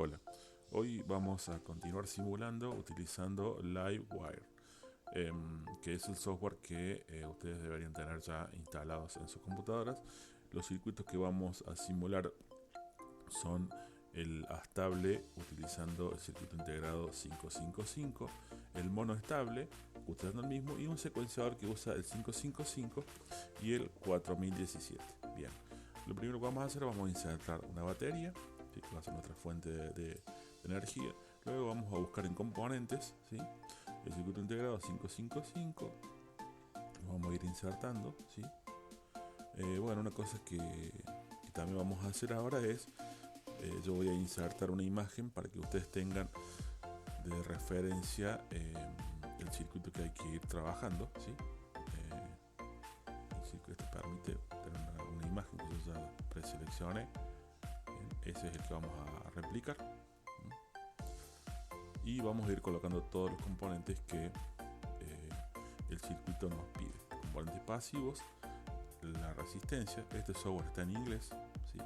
Hola, hoy vamos a continuar simulando utilizando Livewire, que es el software que ustedes deberían tener ya instalados en sus computadoras. Los circuitos que vamos a simular son el astable utilizando el circuito integrado 555, el mono estable usando el mismo y un secuenciador que usa el 555 y el 4017. Bien, lo primero que vamos a hacer, vamos a insertar una batería, ¿sí? Que va a ser nuestra fuente de energía. Luego vamos a buscar en componentes, ¿sí? El circuito integrado 555, lo vamos a ir insertando, ¿sí? Bueno, una cosa que también vamos a hacer ahora es yo voy a insertar una imagen para que ustedes tengan de referencia el circuito que hay que ir trabajando, ¿sí? El circuito permite tener una imagen que yo ya preseleccioné. Ese es el que vamos a replicar y vamos a ir colocando todos los componentes que el circuito nos pide. Componentes pasivos, la resistencia. Este software está en inglés, ¿sí?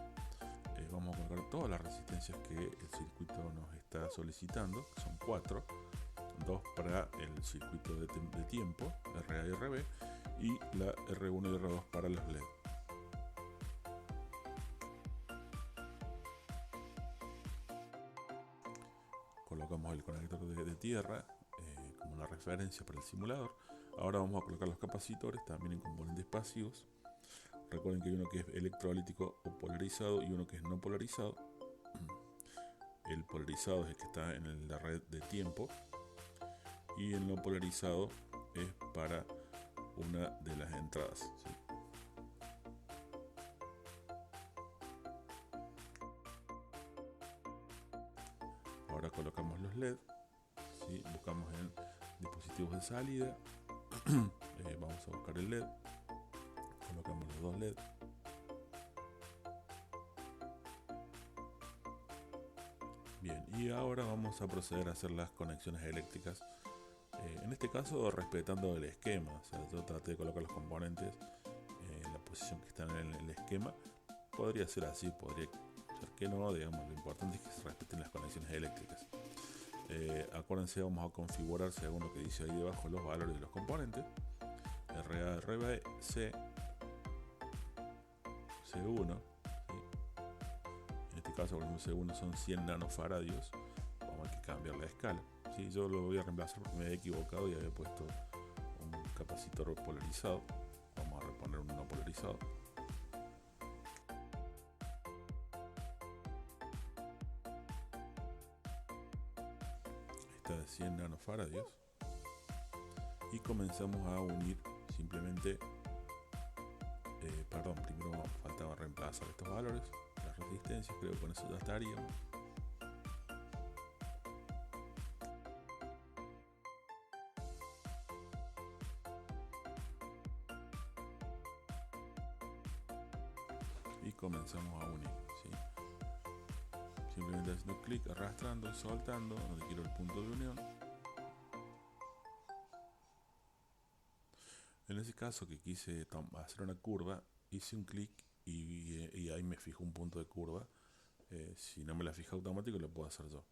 Vamos a colocar todas las resistencias que el circuito nos está solicitando, que son 4, 2 para el circuito de tiempo, RA y RB, y la R1 y R2 para los LED. Colocamos el conector de tierra como una referencia para el simulador. Ahora vamos a colocar los capacitores también en componentes pasivos. Recuerden que hay uno que es electrolítico o polarizado y uno que es no polarizado. El polarizado es el que está en la red de tiempo y el no polarizado es para una de las entradas, ¿sí? Ahora colocamos los LED, ¿sí? Buscamos en dispositivos de salida, vamos a buscar el LED, colocamos los dos LED. Bien, y ahora vamos a proceder a hacer las conexiones eléctricas. En este caso respetando el esquema, o sea, yo traté de colocar los componentes en la posición que están en el esquema. Podría ser así, podría ser que no, digamos, lo importante es que se respeten las conexiones eléctricas. Acuérdense, vamos a configurar según lo que dice ahí debajo los valores de los componentes. RA, RB, C, C1, ¿sí? En este caso, por ejemplo, C1 son 100 nanofaradios. Vamos a cambiar la escala. ¿Sí? Yo lo voy a reemplazar porque me había equivocado y había puesto un capacitor polarizado. Vamos a reponer un no polarizado. Esta de 100 nanofaradios. Y comenzamos a unir simplemente, primero faltaba reemplazar estos valores, las resistencias, creo que con eso ya estaríamos. Y comenzamos a unir, ¿sí? Simplemente haciendo clic, arrastrando, soltando, donde quiero el punto de unión. En ese caso que quise hacer una curva, hice un clic y ahí me fijo un punto de curva. Si no me la fija automático, lo puedo hacer yo.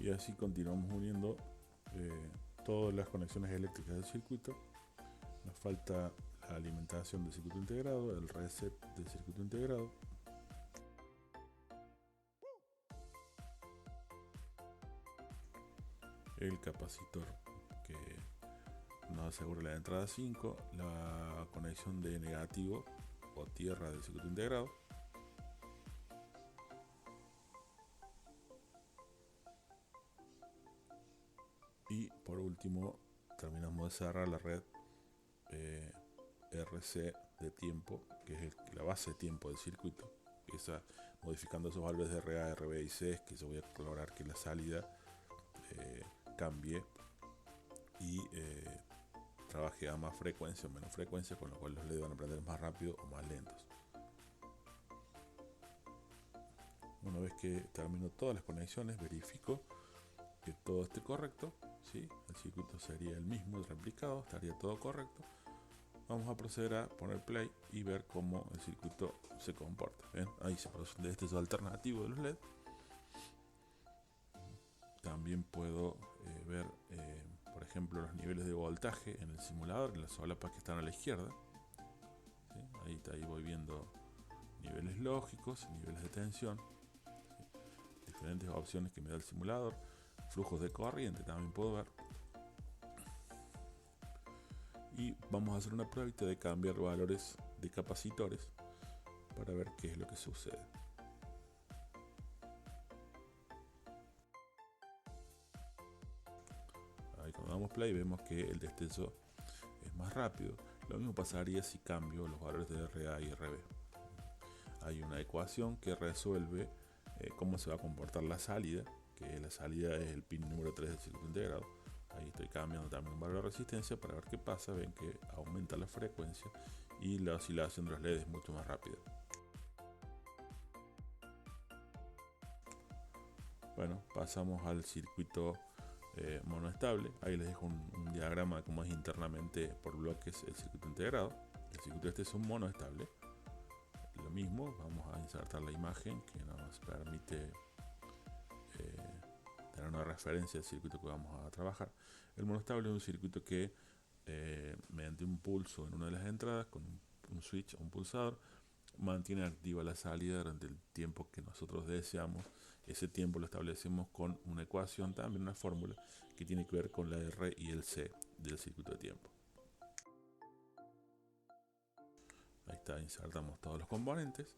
Y así continuamos uniendo todas las conexiones eléctricas del circuito. Nos falta alimentación del circuito integrado, el reset del circuito integrado, el capacitor que nos asegura la entrada 5, la conexión de negativo o tierra del circuito integrado, y por último terminamos de cerrar la red RC de tiempo, que es la base de tiempo del circuito. Esa, modificando esos valores de RA, RB y C, que yo voy a lograr que la salida cambie y trabaje a más frecuencia o menos frecuencia, con lo cual los LED van a prender más rápido o más lentos. Una vez que termino todas las conexiones, verifico que todo esté correcto, ¿sí? El circuito sería el mismo, el replicado, estaría todo correcto. Vamos a proceder a poner play y ver cómo el circuito se comporta. ¿Ven? Ahí se produce un destezo alternativo de los LED. También puedo ver, por ejemplo, los niveles de voltaje en el simulador, en las solapas que están a la izquierda. ¿Sí? Ahí voy viendo niveles lógicos, niveles de tensión, ¿sí? Diferentes opciones que me da el simulador. Flujos de corriente también puedo ver. Y vamos a hacer una pruebita de cambiar valores de capacitores para ver qué es lo que sucede. Ahí cuando damos play vemos que el descenso es más rápido. Lo mismo pasaría si cambio los valores de RA y RB. Hay una ecuación que resuelve cómo se va a comportar la salida, que la salida es el pin número 3 del circuito integrado. Ahí estoy cambiando también un valor de resistencia para ver qué pasa. Ven que aumenta la frecuencia y la oscilación de los LED es mucho más rápida. Bueno, pasamos al circuito monoestable. Ahí les dejo un diagrama de cómo es internamente por bloques el circuito integrado. El circuito este es un monoestable. Lo mismo, vamos a insertar la imagen que nos permite tener una referencia del circuito que vamos a trabajar. El monoestable es un circuito que mediante un pulso en una de las entradas con un switch o un pulsador mantiene activa la salida durante el tiempo que nosotros deseamos. Ese tiempo lo establecemos con una ecuación, también una fórmula que tiene que ver con la R y el C del circuito de tiempo. Ahí está, insertamos todos los componentes.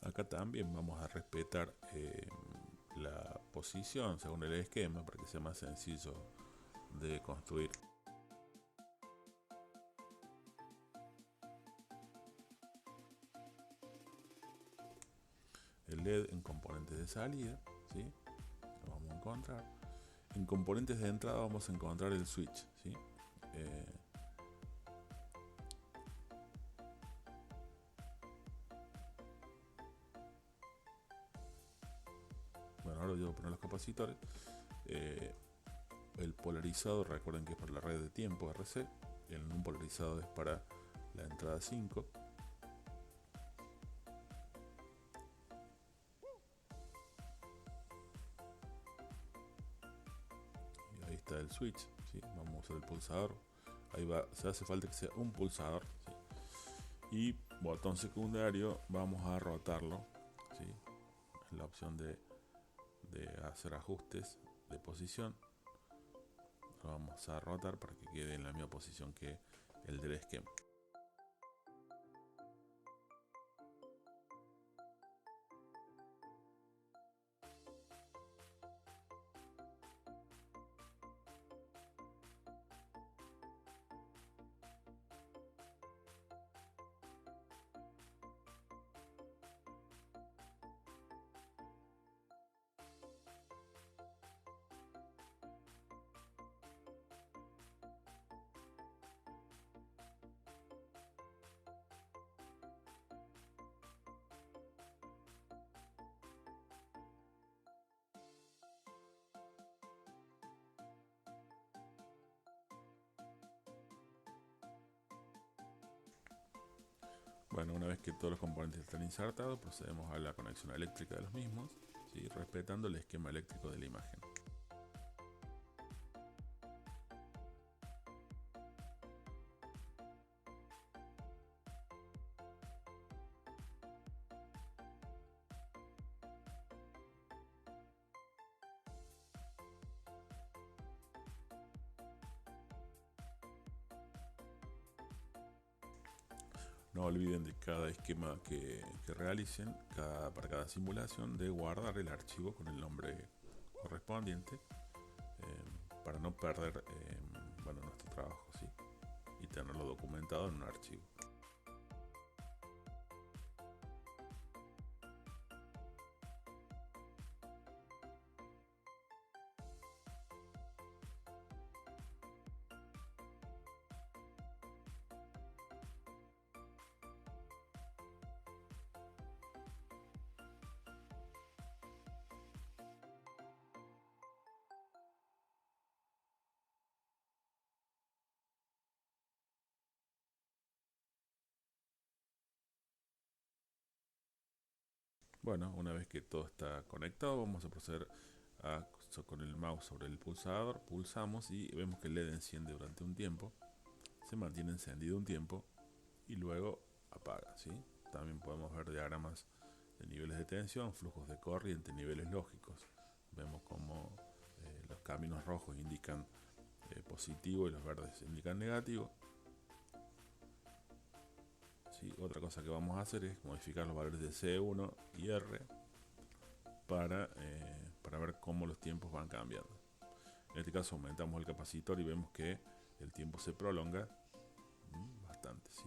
Acá también vamos a respetar la posición según el esquema para que sea más sencillo de construir. El LED en componentes de salida, ¿sí? Lo vamos a encontrar. En componentes de entrada vamos a encontrar el switch, ¿sí? Bueno, ahora yo voy a poner los capacitores. El polarizado, recuerden que es para la red de tiempo RC. El no polarizado es para la entrada 5. Y ahí está el switch, ¿sí? Vamos a usar el pulsador. Ahí va, se hace falta que sea un pulsador, ¿sí? Y botón secundario vamos a rotarlo, ¿sí? En la opción de hacer ajustes de posición. Lo vamos a rotar para que quede en la misma posición que el del esquema. Bueno, una vez que todos los componentes están insertados, procedemos a la conexión eléctrica de los mismos, ¿sí? Respetando el esquema eléctrico de la imagen. No olviden de cada esquema que realicen, para cada simulación, de guardar el archivo con el nombre correspondiente, para no perder bueno, nuestro trabajo, ¿sí? Y tenerlo documentado en un archivo. Bueno, una vez que todo está conectado, vamos a proceder con el mouse sobre el pulsador, pulsamos y vemos que el LED enciende durante un tiempo, se mantiene encendido un tiempo y luego apaga, ¿sí? También podemos ver diagramas de niveles de tensión, flujos de corriente, niveles lógicos. Vemos como los caminos rojos indican positivo y los verdes indican negativo. ¿Sí? Otra cosa que vamos a hacer es modificar los valores de C1 y R para ver cómo los tiempos van cambiando. En este caso aumentamos el capacitor y vemos que el tiempo se prolonga bastante, ¿sí?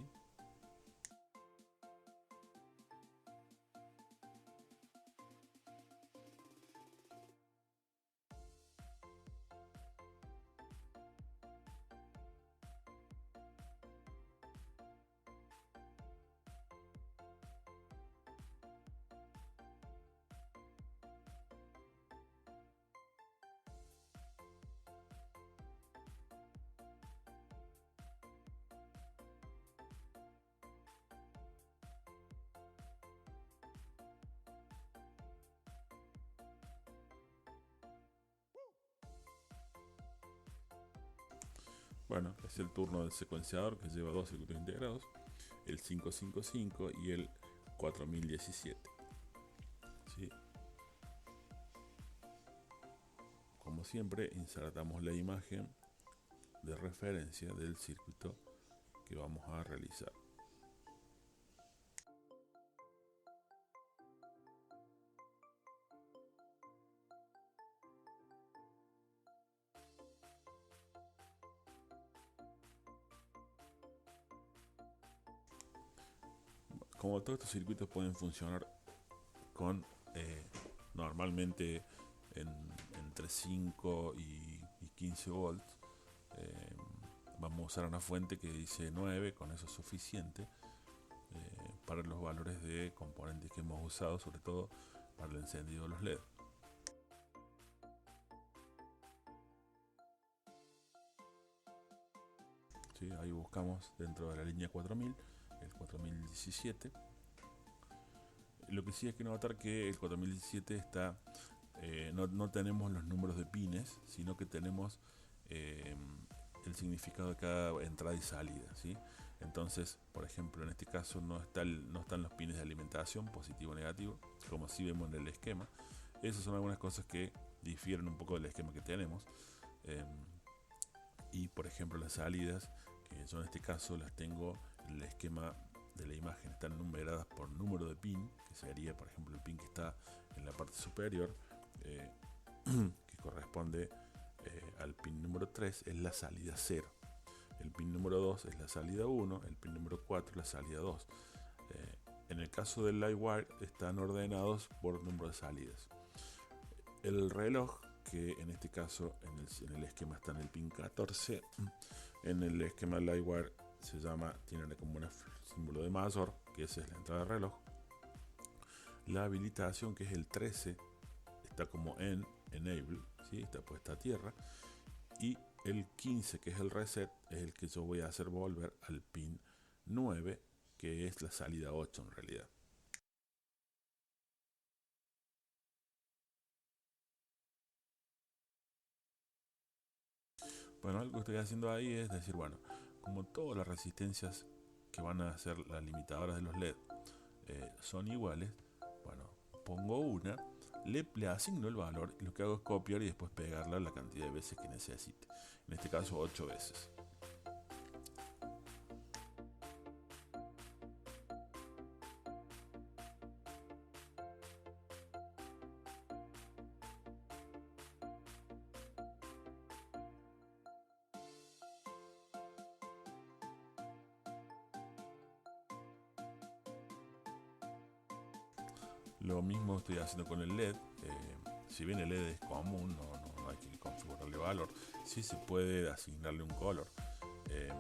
Bueno, es el turno del secuenciador, que lleva dos circuitos integrados, el 555 y el 4017. ¿Sí? Como siempre, insertamos la imagen de referencia del circuito que vamos a realizar. Como todos estos circuitos pueden funcionar con normalmente entre 5 y 15 volts, vamos a usar una fuente que dice 9, con eso es suficiente para los valores de componentes que hemos usado, sobre todo para el encendido de los LED. ¿Sí? Ahí buscamos dentro de la línea 4000 el 4017. Lo que sí hay que notar que el 4017 está, no tenemos los números de pines, sino que tenemos el significado de cada entrada y salida, ¿sí? Entonces, por ejemplo, en este caso no están los pines de alimentación, positivo o negativo, como así vemos en el esquema. Esas son algunas cosas que difieren un poco del esquema que tenemos. Y por ejemplo, las salidas, que yo en este caso las tengo en el esquema de la imagen, están numeradas por número de pin, que sería por ejemplo el pin que está en la parte superior, que corresponde al pin número 3, es la salida 0. El pin número 2 es la salida 1, el pin número 4 es la salida 2. En el caso del Livewire están ordenados por número de salidas. El reloj, que en este caso en el esquema está en el pin 14, en el esquema Livewire tiene como un símbolo de mayor, que esa es la entrada del reloj. La habilitación, que es el 13, está como en enable, ¿sí? Está puesta a tierra. Y el 15, que es el reset, es el que yo voy a hacer volver al pin 9 que es la salida 8 en realidad. Bueno, algo que estoy haciendo ahí es decir, bueno, como todas las resistencias que van a ser las limitadoras de los LED son iguales, bueno, pongo una, le asigno el valor y lo que hago es copiar y después pegarla la cantidad de veces que necesite. En este caso 8 veces. Lo mismo estoy haciendo con el LED. Si bien el LED es común, no hay que configurarle valor, sí se puede asignarle un color. Eh,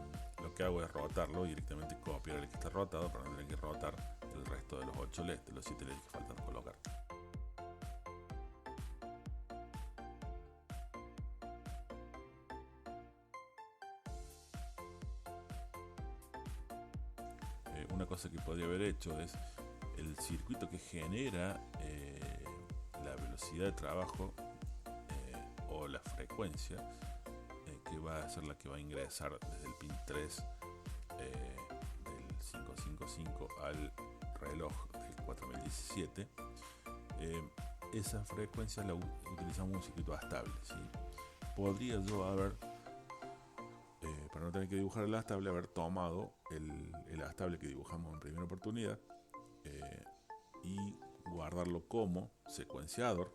lo que hago es rotarlo y directamente copiar el que está rotado para no tener que rotar el resto de los 8 LEDs, de los 7 LEDs que faltan colocar. Una cosa que podría haber hecho es el circuito que genera la velocidad de trabajo o la frecuencia que va a ser la que va a ingresar desde el pin 3 del 555 al reloj del 4017. Esa frecuencia la utilizamos un circuito estable, ¿sí? Podría yo haber, para no tener que dibujar el astable, haber tomado el astable que dibujamos en primera oportunidad y guardarlo como secuenciador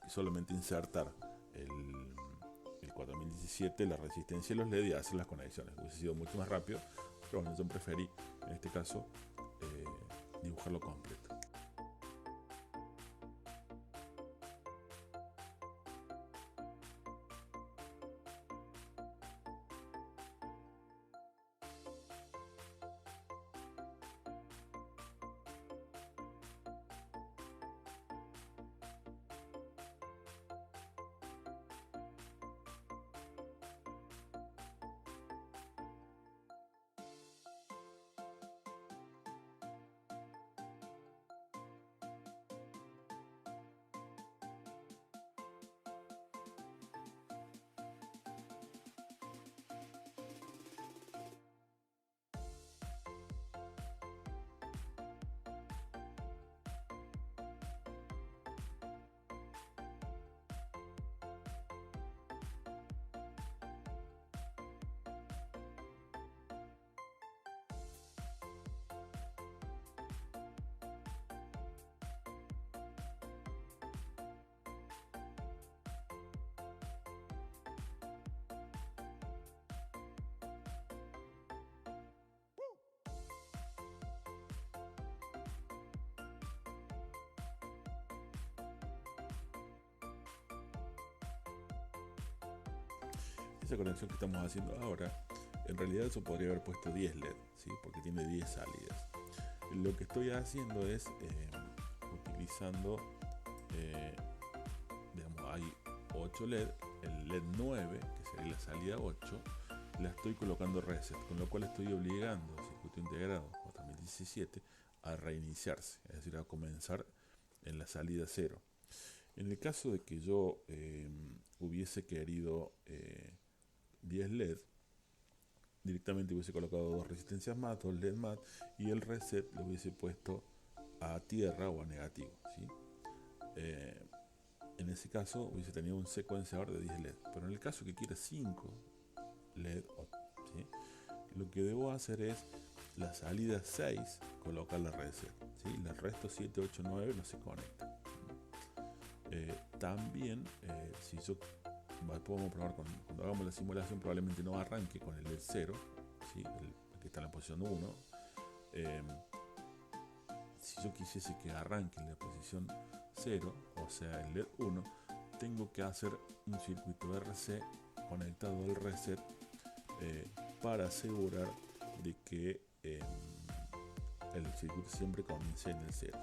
y solamente insertar el 4017, la resistencia y los LED y hacer las conexiones. Hubiese sido mucho más rápido, pero bueno, yo preferí en este caso dibujarlo completo. Esa conexión que estamos haciendo ahora, en realidad eso podría haber puesto 10 LED, ¿sí? Porque tiene 10 salidas. Lo que estoy haciendo es utilizando, digamos, hay 8 LED, el LED 9, que sería la salida 8, la estoy colocando reset, con lo cual estoy obligando al circuito integrado 4017 a reiniciarse, es decir, a comenzar en la salida 0. En el caso de que yo hubiese querido 10 LED, directamente hubiese colocado dos resistencias MAT, dos LED MAT, y el reset lo hubiese puesto a tierra o a negativo, ¿sí? En ese caso hubiese tenido un secuenciador de 10 LED, pero en el caso que quiera 5 LED, ¿sí? Lo que debo hacer es la salida 6 colocar la reset, ¿sí? El resto 7, 8, 9 no se conecta. También si yo podemos probar cuando hagamos la simulación, probablemente no arranque con el LED 0, ¿sí? El que está en la posición 1. Si yo quisiese que arranque en la posición 0, o sea el LED 1, tengo que hacer un circuito RC conectado al reset para asegurar de que el circuito siempre comience en el 0.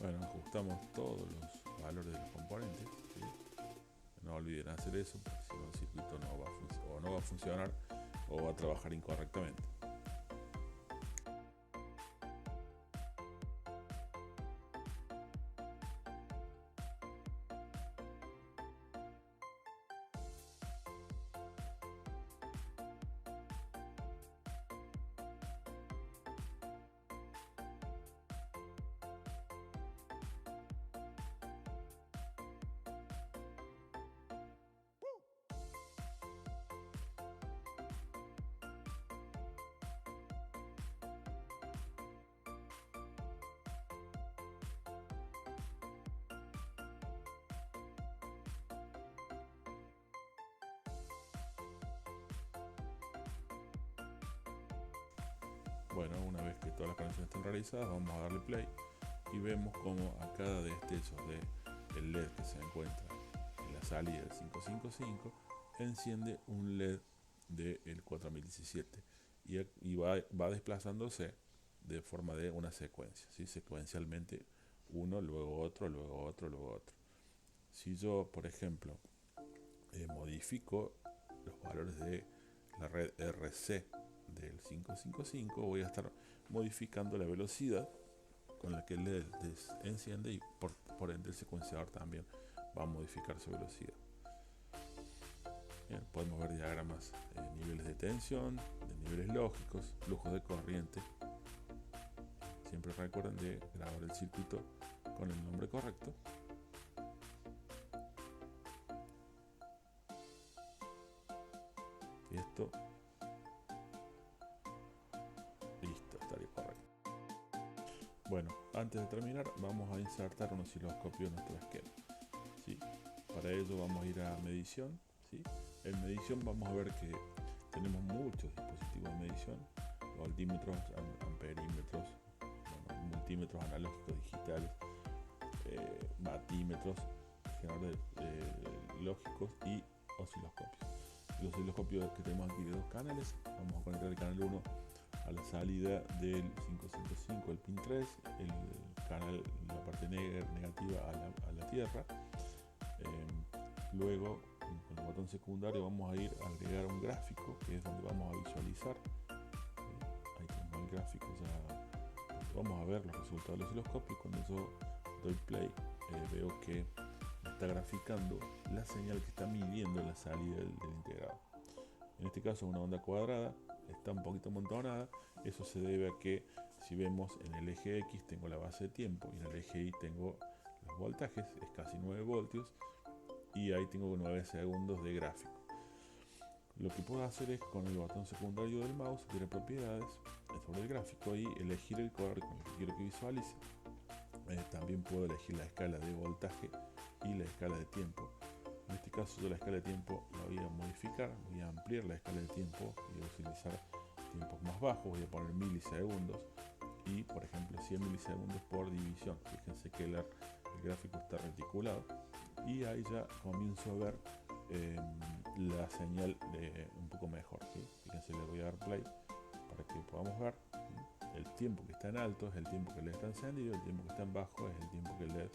Bueno, ajustamos todos los valores de los componentes, ¿sí? No olviden hacer eso, porque si no el circuito no va a funcionar o va a trabajar incorrectamente. Bueno, una vez que todas las conexiones estén realizadas, vamos a darle play y vemos como a cada destello del LED que se encuentra en la salida del 555 enciende un LED del 4017 y va desplazándose de forma de una secuencia, ¿sí? Secuencialmente uno, luego otro, luego otro, luego otro. Si yo, por ejemplo, modifico los valores de la red RC del 555, voy a estar modificando la velocidad con la que el LED enciende y por ende el secuenciador también va a modificar su velocidad. Bien, podemos ver diagramas de niveles de tensión, de niveles lógicos, flujos de corriente. Siempre recuerden de grabar el circuito con el nombre correcto. Y esto, listo, estaría correcto. Bueno, antes de terminar, vamos a insertar un osciloscopio en nuestro esquema, ¿sí? Para ello vamos a ir a medición, ¿sí? En medición vamos a ver que tenemos muchos dispositivos de medición: voltímetros, amperímetros, multímetros analógicos digitales, batímetros, generadores lógicos y osciloscopios. Los osciloscopios que tenemos aquí de 2 canales, vamos a conectar el canal 1 a la salida del 555, el pin 3, el canal, la parte negativa a la tierra. Luego, con el botón secundario vamos a ir a agregar un gráfico, que es donde vamos a visualizar. Ahí tenemos el gráfico, ya vamos a ver los resultados del osciloscopio. Cuando yo doy play, veo que está graficando la señal que está midiendo la salida del integrado. En este caso una onda cuadrada, está un poquito amontonada. Eso se debe a que, si vemos, en el eje X tengo la base de tiempo y en el eje Y tengo los voltajes, es casi 9 voltios, y ahí tengo 9 segundos de gráfico. Lo que puedo hacer es, con el botón secundario del mouse, ir a propiedades sobre el gráfico y elegir el color con el que quiero que visualice. También puedo elegir la escala de voltaje y la escala de tiempo. En este caso yo la escala de tiempo la voy a modificar, voy a ampliar la escala de tiempo y voy a utilizar tiempos más bajos, voy a poner milisegundos y, por ejemplo, 100 milisegundos por división. Fíjense que el gráfico está reticulado y ahí ya comienzo a ver la señal un poco mejor, ¿sí? Fíjense, le voy a dar play para que podamos ver. El tiempo que está en alto es el tiempo que el LED está encendido, el tiempo que está en bajo es el tiempo que el LED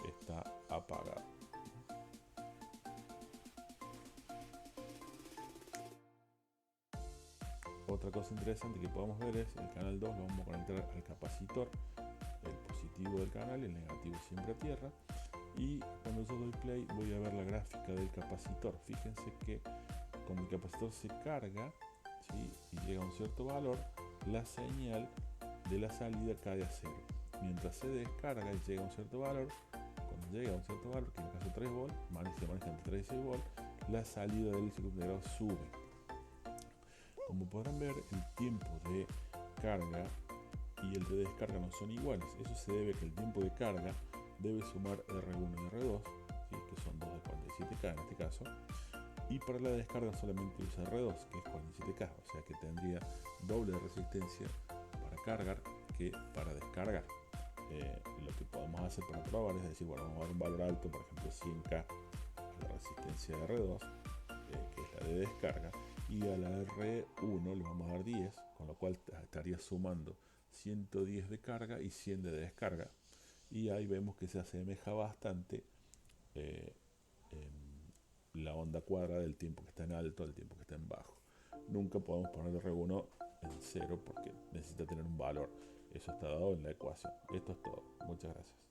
está apagado. Otra cosa interesante que podemos ver es el canal 2, lo vamos a conectar al capacitor, el positivo del canal y el negativo siempre a tierra. Y cuando yo doy play voy a ver la gráfica del capacitor. Fíjense que cuando el capacitor se carga, ¿sí?, y llega a un cierto valor, la señal de la salida cae a 0. Mientras se descarga y llega a un cierto valor, cuando llega a un cierto valor, que en el caso 3 volts, se maneja entre 3 y 6 volts, la salida del circuito integrado sube. Como podrán ver, el tiempo de carga y el de descarga no son iguales. Eso se debe a que el tiempo de carga debe sumar R1 y R2, ¿sí?, que son 2 de 47K en este caso, y para la descarga solamente usa R2, que es 47K, o sea que tendría doble de resistencia para cargar que para descargar. Lo que podemos hacer para probar es decir, bueno, vamos a dar un valor alto, por ejemplo 100K a la resistencia de R2, que es la de descarga, y a la R1 le vamos a dar 10, con lo cual estaría sumando 110 de carga y 100 de descarga. y ahí vemos que se asemeja bastante eh, la onda cuadrada del tiempo que está en alto al tiempo que está en bajo. Nunca podemos poner R1 en cero porque necesita tener un valor. Eso está dado en la ecuación. Esto es todo. Muchas gracias.